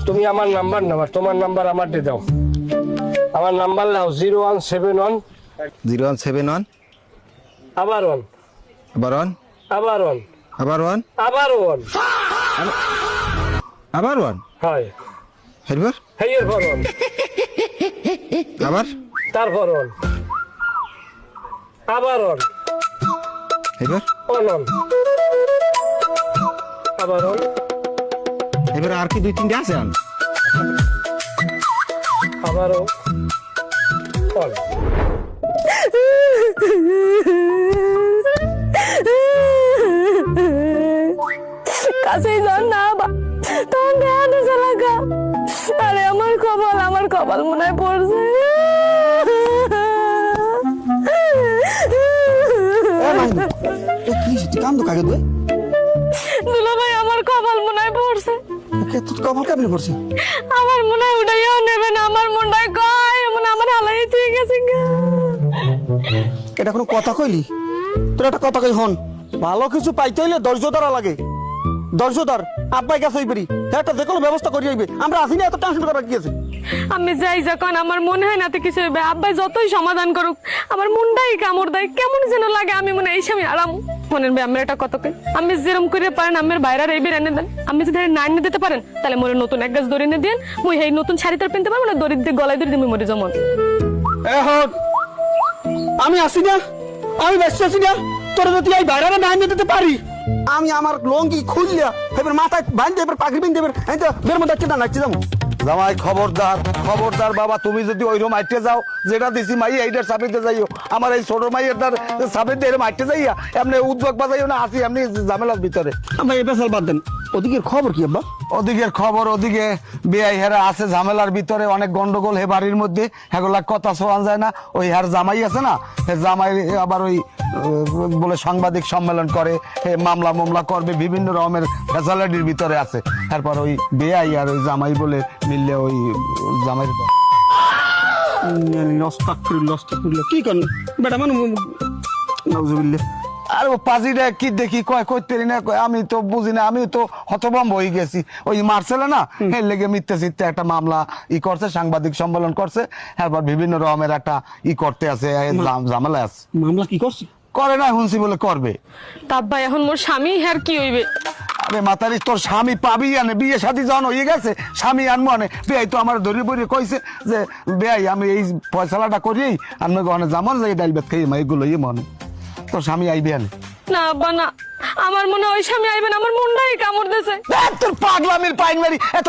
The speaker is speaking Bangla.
তুমি আমার নাম্বার নাও, তোমার নাম্বার আমার দিয়ে দাও। আমার নাম্বার নাও 0171 0171 আবার 1 আবার 1 আবার 1 আবার 1 আবার 1 আবার 1 হয় এরপর হেয়ার ফর 1 আবার তারপর 1 আবার 1 এরপর অন আবার 1 এবার আর কি দুই তিনটা আছে আন আবারও অন। কাছে যান না তখন দেখা দিছে লাগা। আরে আমার কপাল মনে হয় পড়ছে। কান্দো কাকে দুয়ে দুলা ভাই আমার কপাল মনে হয় পড়ছে। তোর কপাল কামড়ে পড়ছে আমার মনে হয় উঠাইয়াও নেবে না। আমার মনটায় কয় মনে আমার হালাই দিয়ে গেছে গা। এটা কোনো কথা কইলি? তোর একটা কথা কই হন, ভালো কিছু পাইতে হইলে ধৈর্য ধরা লাগে। ধৈর্য ধর, আব্বাই কাছে হইবেরি একটা যে কোনো ব্যবস্থা করি হইবে। আমরা আসি না, এত টেনশন করার কি আছে? আমি যাই যখন আমার মনে হয় নাতে কিছু হইবে। আব্বাই যতই সমাধান করুক আমার মনটাই কামড় দেয়, কেমন যেন লাগে। আমি মনে এই সময় আরাম মনের ভাই আমার একটা কথা কই, আমি যেরকম করে পারেন আমার বাইরের এই বের এনে দেন। আমি যদি না এনে দিতে পারেন তাহলে মোরে নতুন এক গাছ দড়ি এনে দেন। মুই এই নতুন শাড়ি তার পিনতে পারবো না, দড়ি দিয়ে গলায় দড়ি দিয়ে মরে যেমন। এখন আমি আসি না, আমি ব্যস্ত আছি না। তোর যদি এই বাইরে না এনে দিতে পারি, আমি আমার লঙ্গি খুললিয়া এবার মাথায় বাঁধতে এবার পাখি বিনতে এবার বের মধ্যে কেটে নাচতে যাবো। জামাই খবরদার খবরদার বাবা, তুমি যদি ওইরকম মাইটে যাও যেটা দিছি মাই এইটার সাবিতে যাইও। আমার এই ছোট মাইয়ের সাবিতে এরকম মাইটে যাইয়া এমনি উদ্যোগ বাজাইও না, আসি এমনি ঝামেলার ভিতরে। আমরা এই পেশাল বাদ দেন, ওদিকের খবর কি আব্বা? ওদিকের খবর, ওদিকে বেআই হেরা আছে ঝামেলার ভিতরে, অনেক গন্ডগোল হে বাড়ির মধ্যে, হেগুলা কথা শোয়া যায় না। ওই হার জামাই আছে না, হে জামাই আবার ওই বলে সাংবাদিক সম্মেলন করে, হে মামলা করবে, বিভিন্ন রকমের ফ্যাসিলিটির ভিতরে আছে। তারপর ওই বেআই আর ওই জামাই বলে মিললে ওই জামাই কি করেন বেটা মানুষ নাউজুবিল্লাহ। আর ও পাজিটা কি দেখি কয় করতে না কয়, আমি তো বুঝি না। আমি তো হতভম্ব হয়ে গেছি। ওই মার্সেলে না এর লেগে মিথ্যে চিত্তে একটা মামলা করছে, সাংবাদিক সম্মেলন করছে, তারপর বিভিন্ন রকমের একটা করতে আছে, ঝামেলা আছে। মামলা কি করছে? করে না শুনছি বলে করবে। তা ভাই এখন মোর স্বামী হ্যার কি হইবে? আরে মাতারি, তোর স্বামী পাবি আনে, বিয়ে শাদী যখন হয়ে গেছে স্বামী আনবো আনে। বেআই তো আমার ধরে বড়ি কইছে যে বেআই আমি এই ফয়সালাটা করিয়েই আনবে গহনে জামন যাই ডাইল ভাত খাই এগুলো মনে। তোর স্বামী আইবে আনে না আব্বা না, আমার মনে হয় ওই স্বামী আইবেন। আমার মনটাই কামড় দিয়েছে। তোর পাগলামির পাইন মারি এত